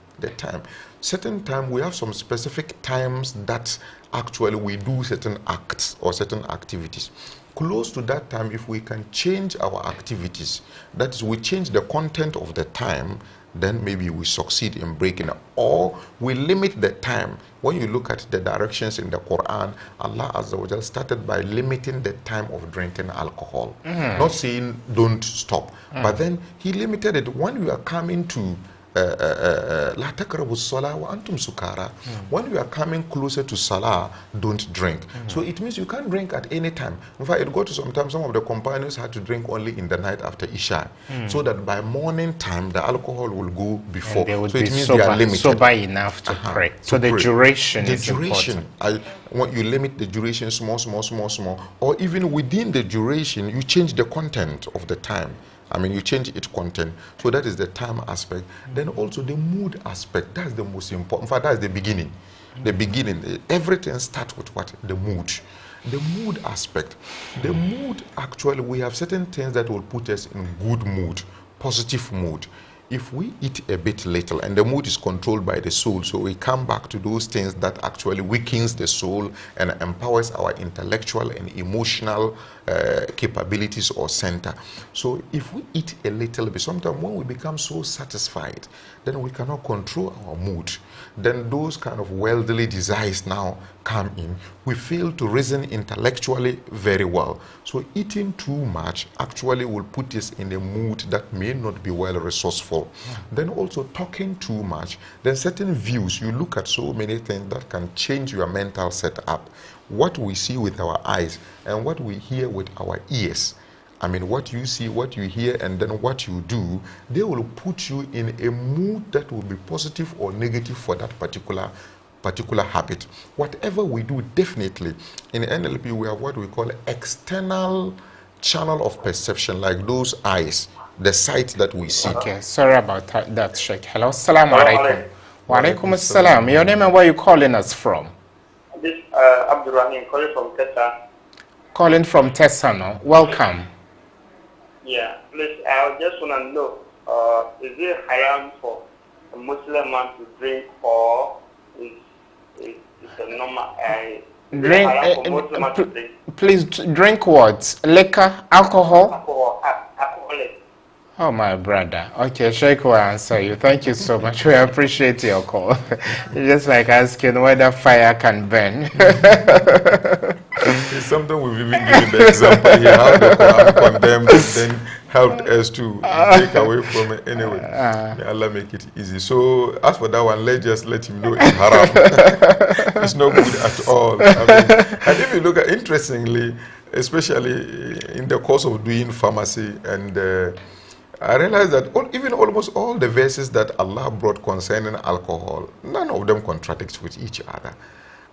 certain time, we have some specific times that actually we do certain acts or certain activities. Close to that time, if we can change our activities, that is, we change the content of the time, then maybe we succeed in breaking it. Or we limit the time. When you look at the directions in the Quran, Allah Azza wa Jal started by limiting the time of drinking alcohol. Not saying don't stop, but then he limited it. When you are coming to La taqrabu salah wa antum sukara. When you are coming closer to salah, don't drink. So it means you can't drink at any time. In fact, it got to sometimes some of the companions had to drink only in the night after Isha, so that by morning time the alcohol will go before. So it means they are limited. Sober enough to pray. So the duration is important. When you limit the duration small, or even within the duration, you change the content of the time. I mean, you change its content. So that is the time aspect. Then also the mood aspect. That's the most important. In fact, that's the beginning. The beginning. Everything starts with what? The mood. The mood aspect. The mood, actually, we have certain things that will put us in good mood, positive mood. If we eat a bit little, and the mood is controlled by the soul, so we come back to those things that actually weakens the soul and empowers our intellectual and emotional capabilities or center. So if we eat a little bit, sometimes when we become so satisfied, then we cannot control our mood. Then those kind of worldly desires now come in. We fail to reason intellectually very well. So eating too much actually will put us in a mood that may not be well resourceful. Then also talking too much, then certain views, you look at so many things that can change your mental setup. What we see with our eyes and what we hear with our ears. I mean, what you see, what you hear, and then what you do, they will put you in a mood that will be positive or negative for that particular habit. Whatever we do, definitely, in NLP, we have what we call external channel of perception, like those eyes, the sight that we see. Okay, sorry about that, Sheikh. Hello, assalamu alaikum. Wa alaikum assalam. Your name and where you calling us from? This Abdul Rahim calling from Tessa. Calling from Tessano. Welcome. Yeah, please, I just want to know, is it haram for a Muslim man to drink, or is a normal? Please drink what? Liquor, alcohol? Alcoholic. Oh, my brother. Okay, Sheikh will answer you. Thank you so much. We appreciate your call. Just like asking whether fire can burn. It's something we've even given the example here, how the Quran condemned and then helped us to take away from it. Anyway, may Allah make it easy. So, as for that one, let's just let him know it's haram. It's not good at all. I mean, and if you look at, interestingly, especially in the course of doing pharmacy, and I realized that even almost all the verses that Allah brought concerning alcohol, none of them contradicts with each other.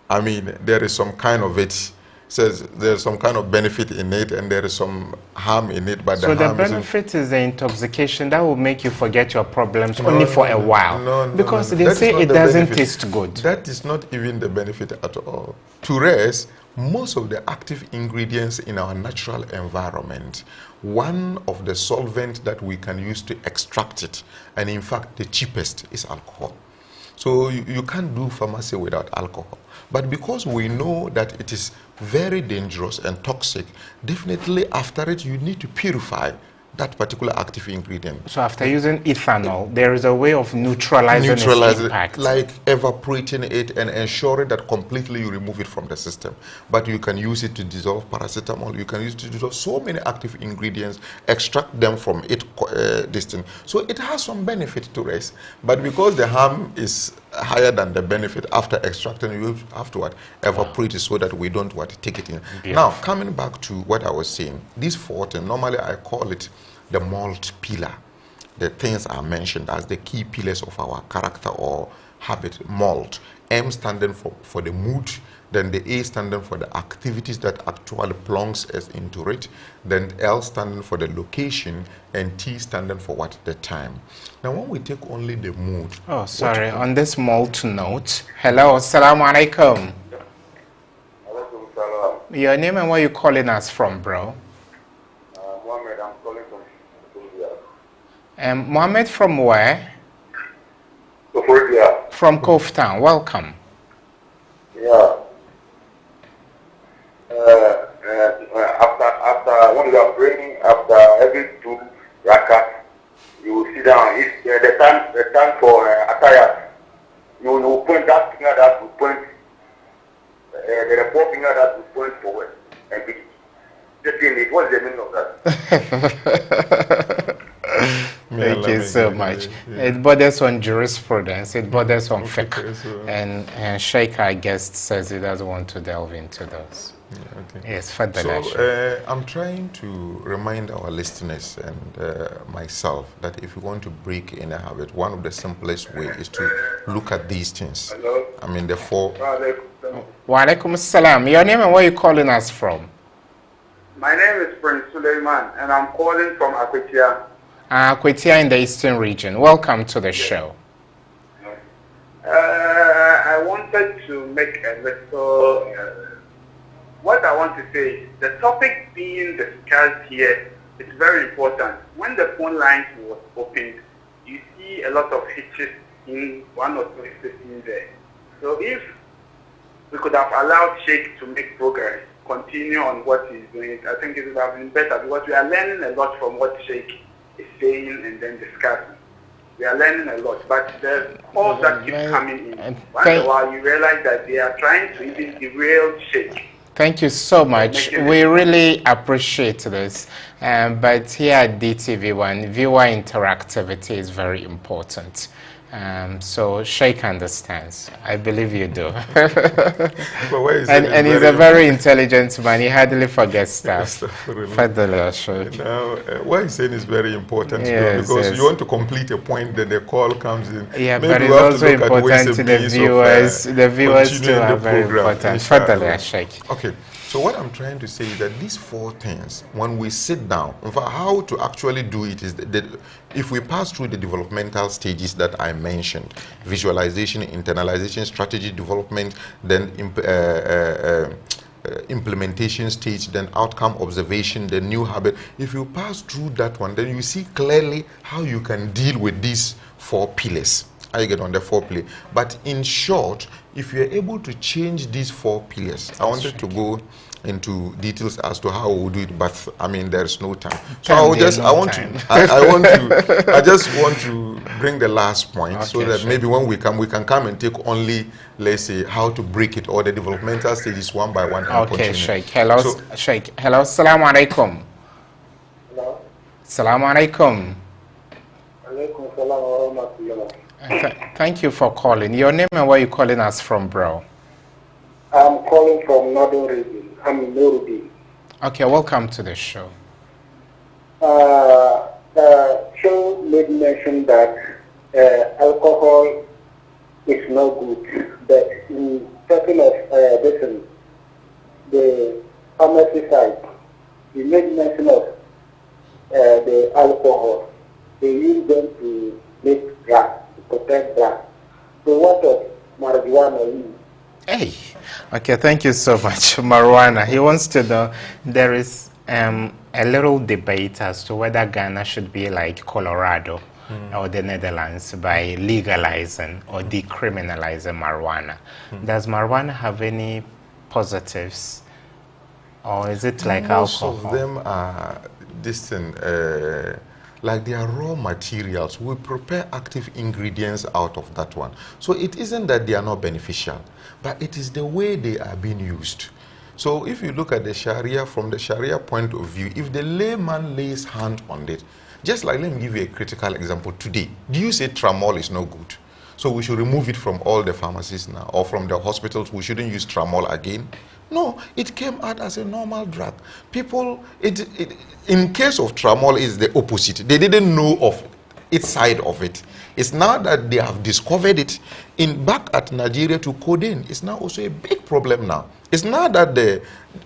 I mean, there is some kind of it, says there's some kind of benefit in it and there is some harm in it, but so the benefit is the intoxication that will make you forget your problems only for a while. Because they say it doesn't taste good. That is not even the benefit at all. To rest, most of the active ingredients in our natural environment, one of the solvents that we can use to extract it, and in fact the cheapest, is alcohol. So you can't do pharmacy without alcohol. But because we know that it is very dangerous and toxic, definitely after it you need to purify that particular active ingredient. So after using ethanol, there is a way of neutralizing its impact. Like evaporating it and ensuring that completely you remove it from the system. But you can use it to dissolve paracetamol, you can use it to dissolve so many active ingredients, extract them from it, So it has some benefit to us. But because the harm is higher than the benefit, after extracting, you have to evaporate it so that we don't take it in. Yeah. Now, coming back to what I was saying, this 14, normally I call it the malt pillar. The things are mentioned as the key pillars of our character or habit. Malt, M standing for the mood, then the A standing for the activities that actually plunges us into it, then L standing for the location, and T standing for what? The time. Now when we take only the mood. Oh, sorry, on this malt note, hello, assalamu alaikum. Your name and where you calling us from, bro? Mohammed, I'm calling from Mohammed from where? Koforidua. From Cove Town. Welcome. Yeah. After when you are praying, after every 2 rakat, you will sit down. It's the time for attire. You will point that finger that will point. The 4 finger that will point forward and be taking it. What is the meaning of that? Thank you so much. It borders on jurisprudence, it borders on fiqh, and Sheikh, I guess, says he doesn't want to delve into those. Yeah, okay. Yes, further. So I'm trying to remind our listeners and myself that if you want to break in a habit, one of the simplest ways is to look at these things. Hello? I mean, the 4. Wa alaikum assalam. Your name and where you calling us from? My name is Prince Suleiman, and I'm calling from Akwetia. Akwetia in the Eastern region. Welcome to the show. I wanted to make a little... what I want to say is, the topic being discussed here is very important. When the phone lines was opened, you see a lot of hitches in 1 or 2 sitting there. So if we could have allowed Sheikh to make progress, continue on what he's doing, I think it would have been better, because we are learning a lot from what Sheikh is saying and then discussing. We are learning a lot, but the calls that keep coming in, once in a while you realize that they are trying to even derail Sheikh. Thank you so much. We really appreciate this. But here at DTV1, viewer interactivity is very important. So Sheikh understands. I believe you do. and he's a very intelligent man. He hardly forgets stuff. Now, what he's saying is very important, yes, because you want to complete a point, then the call comes in. Yeah, maybe but it's also important to the viewers. The viewers too are very important. Sheikh. Okay. So what I'm trying to say is that these 4 things, when we sit down, in fact, how to actually do it is that if we pass through the developmental stages that I mentioned, visualization, internalization, strategy development, then implementation stage, then outcome observation, the new habit. If you pass through that one, then you see clearly how you can deal with these 4 pillars. I get on the foreplay. But in short, if you're able to change these 4 pillars, I wanted to go into details as to how we'll do it, but I mean there's no time. So I just want to bring the last point, so that maybe when we can come and take only, let's say, how to break it, or the developmental stages one by one. Okay, Sheikh. Hello, Sheikh. Hello, assalamu alaikum. Hello. Assalamu alaikum. Alaikum salam wa rahmatullah. Thank you for calling. Your name and where you calling us from, bro? I'm calling from Northern Region. I'm in Norubi. Okay, welcome to the show. Show made mention that alcohol is no good, but in talking of the pharmacy side, he made mention of the alcohol. They use them to make drugs, to protect drugs. So what does marijuana mean? Hey, okay, thank you so much, Marwana. He wants to know, there is a little debate as to whether Ghana should be like Colorado or the Netherlands by legalizing or decriminalizing marijuana. Does marijuana have any positives, or is it like alcohol? Most of them are distant. Like they are raw materials. We prepare active ingredients out of that one. So it isn't that they are not beneficial, but it is the way they are being used. So if you look at the Sharia, from the Sharia point of view, if the layman lays hand on it, just like, let me give you a critical example today. Do you say Tramol is no good? So we should remove it from all the pharmacies now, or from the hospitals, we shouldn't use Tramol again? No, it came out as a normal drug. People, in case of Tramol, is the opposite. They didn't know of its side of it. It's now that they have discovered it. Back at Nigeria to codeine, it's now also a big problem now. It's now that the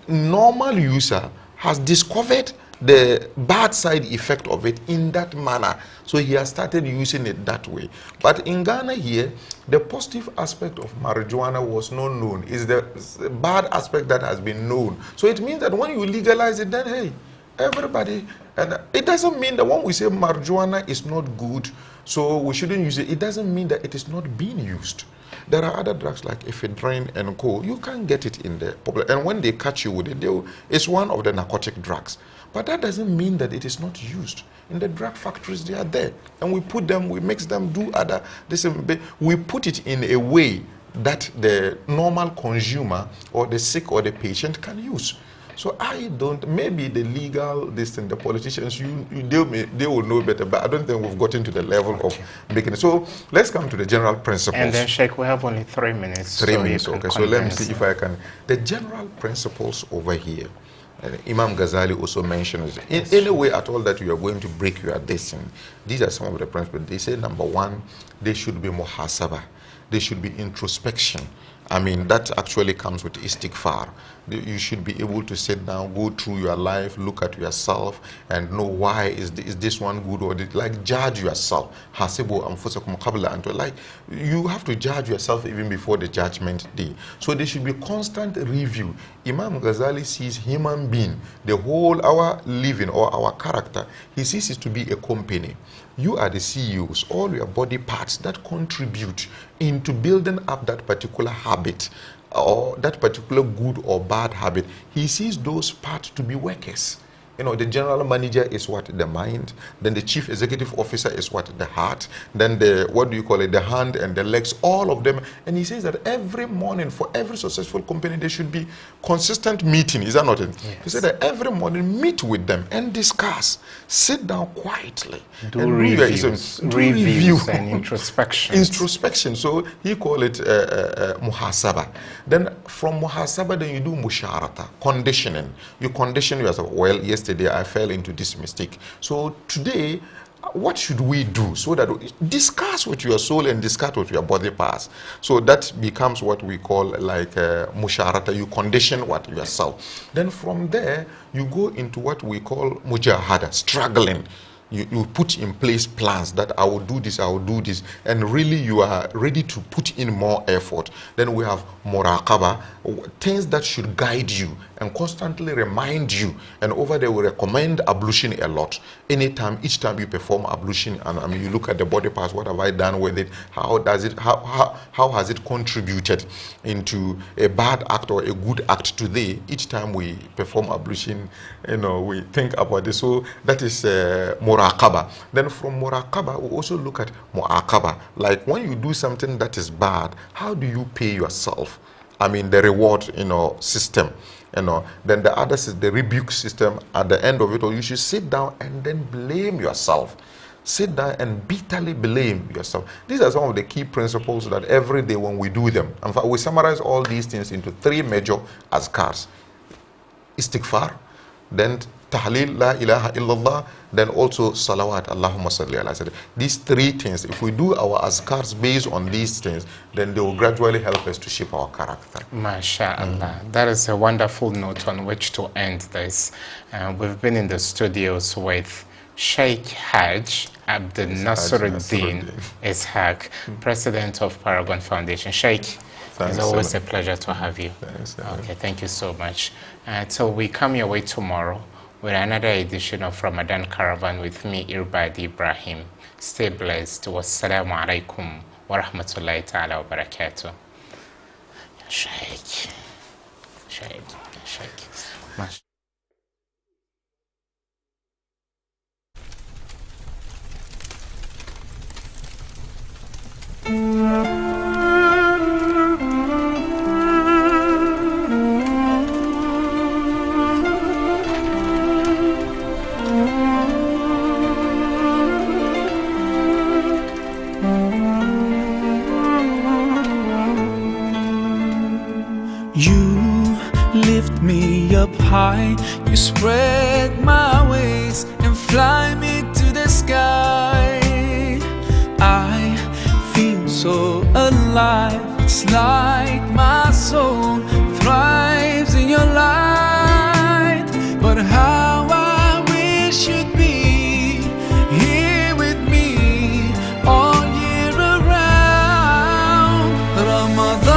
normal user has discovered the bad side effect of it in that manner. So he has started using it that way. But in Ghana here, the positive aspect of marijuana was not known. It's the bad aspect that has been known. So it means that when you legalize it, then hey, everybody, and it doesn't mean that when we say marijuana is not good, so we shouldn't use it, it doesn't mean that it is not being used. There are other drugs like ephedrine and co. You can't get it in the public, and when they catch you with it, it's one of the narcotic drugs. But that doesn't mean that it is not used. In the drug factories, they are there. And we put them, we mix them, do other, we put it in a way that the normal consumer or the sick or the patient can use. So I don't, maybe the legal, the politicians, they will know better, but I don't think we've gotten to the level of making it. So let's come to the general principles. And then, Sheikh, we have only 3 minutes. 3 minutes, okay. So let me see if I can. The general principles over here, Imam Ghazali also mentions, in any way at all that you are going to break your destiny, these are some of the principles. They say, number 1, there should be muhasabah. There should be introspection. I mean, that actually comes with istighfar. You should be able to sit down, go through your life, look at yourself, and know why is this one good, or like judge yourself. Hasibu anfusakum qabla an tu'minu. Like you have to judge yourself even before the judgment day. So there should be constant review. Imam Ghazali sees human being, the whole our living or our character, he sees it to be a company. You are the CEOs, all your body parts that contribute into building up that particular habit or that particular good or bad habit. He sees those parts to be workers. You know, the general manager is what? The mind. Then the chief executive officer is what? The heart. Then the, what do you call it? The hand and the legs, all of them. And he says that every morning for every successful company, there should be consistent meeting. Is that not it? Yes. He said that every morning meet with them and discuss. Sit down quietly. Do reviews and introspection. Introspection. So he call it muhasabah. Then from muhasabah, then you do musharata, conditioning. You condition yourself. Well, yesterday I fell into this mistake. So today, what should we do so that we discuss with your soul and discuss with your body parts? So that becomes what we call like musharata. You condition what yourself. Then from there, you go into what we call mujahada, struggling. You put in place plans that I will do this, I will do this, and really you are ready to put in more effort. Then we have muraqaba, things that should guide you and constantly remind you. And over there, we recommend ablution a lot. Anytime, each time you perform ablution, and I mean, you look at the body parts, what have I done with it? How has it contributed into a bad act or a good act today? Each time we perform ablution, you know, we think about this. So that is muraqaba. Then from muraqaba, we also look at muaqaba. Like when you do something that is bad, how do you pay yourself? I mean, the reward, you know, system. You know, then the other is the rebuke system. At the end of it all, you should sit down and then blame yourself. Sit down and bitterly blame yourself. These are some of the key principles that every day when we do them, in fact, we summarize all these things into 3 major azkars. Istighfar, then tahleel, la ilaha illallah, then also salawat, Allahumma salli ala sayyidina. These 3 things, if we do our azkars based on these things, then they will gradually help us to shape our character. MashaAllah. That is a wonderful note on which to end this. We've been in the studios with Sheikh Hajj Abdul Nasruddin Ishaq, President of Paragon Foundation. Sheikh, it's always a pleasure to have you. Okay, thank you so much. So we come your way tomorrow with another edition of Ramadan Caravan with me, Irbad Ibrahim. Stay blessed. Wassalamu alaikum wa rahmatullahi ta'ala wa barakatuh. Sheikh. You lift me up high, you spread my wings and fly me to the sky. I feel so alive, it's like my soul thrives in your light. But how I wish you'd be here with me all year around. Ramadan